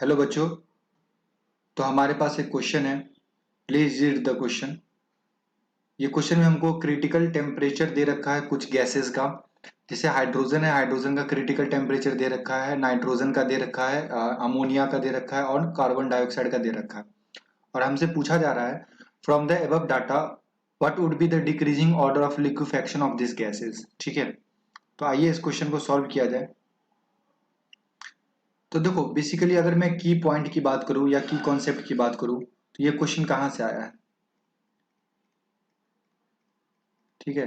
Hello बच्चों। तो हमारे पास एक क्वेश्चन है। Please read the question. ये क्वेश्चन में हमको क्रिटिकल टेम्परेचर दे रखा है कुछ गैसेस का। जैसे हाइड्रोजन है, हाइड्रोजन का क्रिटिकल टेम्परेचर दे रखा है, नाइट्रोजन का दे रखा है, अमोनिया का दे रखा है और कार्बन डाइऑक्साइड का दे रखा है। और हमसे पूछा जा रहा है from the above data what would be the decreasing order of liquefaction of this gases. ठीक है, तो आइए इस क्वेश्चन को सॉल्व किया जाए। तो देखो, बेसिकली अगर मैं की पॉइंट की बात करूं या की कॉन्सेप्ट की बात करूं तो ये क्वेश्चन कहां से आया है। ठीक है,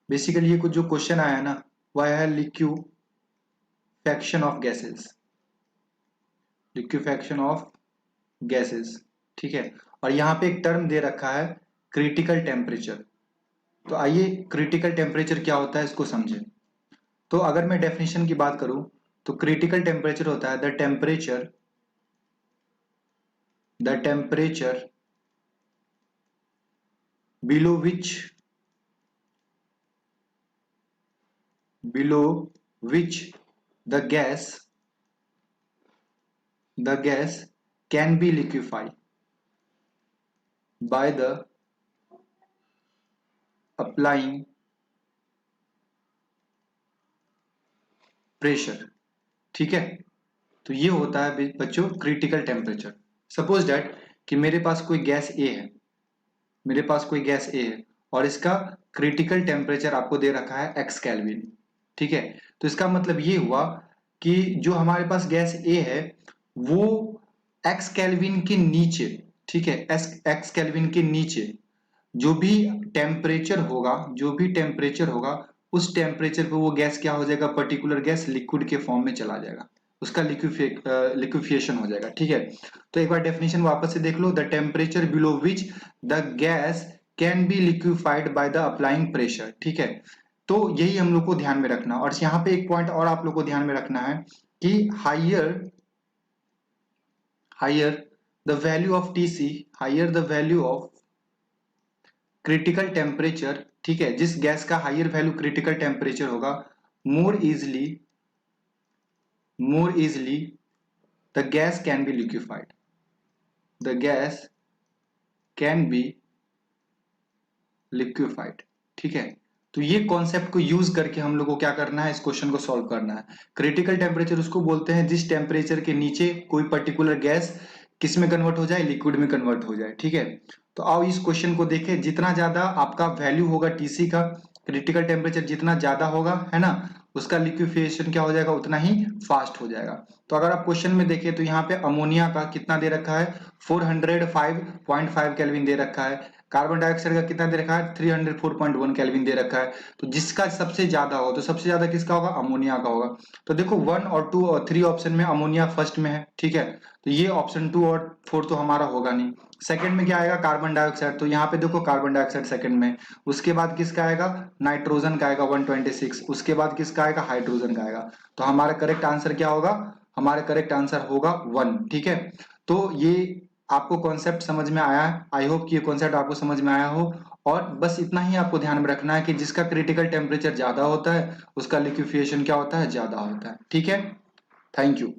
बेसिकली ये कुछ जो क्वेश्चन आया है ना, वह है liquefaction of gases. Liquefaction of gases. ठीक है, और यहाँ पे एक टर्म दे रखा है क्रिटिकल टेम्परेचर। तो आइए क्रिटिकल टेम्परेचर क्या होता है इसको समझें। तो अगर मैं डेफिनेशन की बात करूं तो क्रिटिकल टेम्परेचर होता है the temperature below which the gas can be liquefied by the applying pressure। ठीक है, तो ये होता है बच्चों क्रिटिकल टेम्परेचर। सपोज दैट कि मेरे पास कोई गैस ए है, और इसका क्रिटिकल टेम्परेचर आपको दे रखा है एक्स केल्विन। ठीक है, तो इसका मतलब ये हुआ कि जो हमारे पास गैस ए है वो एक्स केल्विन के नीचे, ठीक है, एक्स केल्विन के नीचे जो भी टेम्परेचर होगा उस टेम्परेचर पे वो गैस क्या हो जाएगा, पर्टिकुलर गैस लिक्विड के फॉर्म में चला जाएगा, उसका लिक्विफिकेशन हो जाएगा। ठीक है, तो एक बार डेफिनेशन वापस से देख लो। The temperature below which the gas can be liquefied by the applying pressure. ठीक है, तो यही हम लोग को ध्यान में रखना। और यहाँ पे एक पॉइंट और आप लोग को ध्यान में रखना है कि higher the value of TC, higher the value of critical temperature, ठीक है, जिस गैस का हायर वैल्यू क्रिटिकल टेम्परेचर होगा, मोर easily the gas can be liquefied, the gas can be liquefied. ठीक है, तो ये कॉन्सेप्ट को यूज करके हम लोग को क्या करना है, इस क्वेश्चन को सॉल्व करना है। क्रिटिकल टेम्परेचर उसको बोलते हैं जिस टेम्परेचर के नीचे कोई पर्टिकुलर गैस किस में कन्वर्ट हो जाए, लिक्विड में कन्वर्ट हो जाए। ठीक है, तो आओ इस क्वेश्चन को देखें। जितना ज्यादा आपका वैल्यू होगा टीसी का, क्रिटिकल टेम्परेचर जितना ज्यादा होगा, है ना, उसका लिक्विफिकेशन क्या हो जाएगा, उतना ही फास्ट हो जाएगा। तो अगर आप क्वेश्चन में देखें तो यहाँ पे अमोनिया का कितना दे रखा है, 405.5 केल्विन दे रखा है। कार्बन डाइऑक्साइड का कितना दे रखा है, 304.1 केल्विन दे रखा है। तो जिसका सबसे ज्यादा हो, तो सबसे ज्यादा किसका होगा, अमोनिया का होगा। तो देखो 1 और 2 और 3 ऑप्शन में अमोनिया फर्स्ट में है। ठीक है, तो ये ऑप्शन 2 और 4 तो हमारा होगा नहीं। सेकंड में क्या आएगा, कार्बन डाइऑक्साइड। तो यहाँ पे देखो कार्बन डाइऑक्साइड सेकंड में। उसके बाद किसका आएगा, नाइट्रोजन का आएगा 126। उसके बाद किसका आएगा, हाइड्रोजन का आएगा। तो हमारा करेक्ट आंसर क्या होगा, हमारा करेक्ट आंसर होगा 1। ठीक है, तो ये आपको कॉन्सेप्ट समझ में आया है। आई होप कि ये कॉन्सेप्ट आपको समझ में आया हो। और बस इतना ही आपको ध्यान में रखना है कि जिसका क्रिटिकल टेम्परेचर ज्यादा होता है उसका लिक्विफिकेशन क्या होता है, ज्यादा होता है। ठीक है, थैंक यू।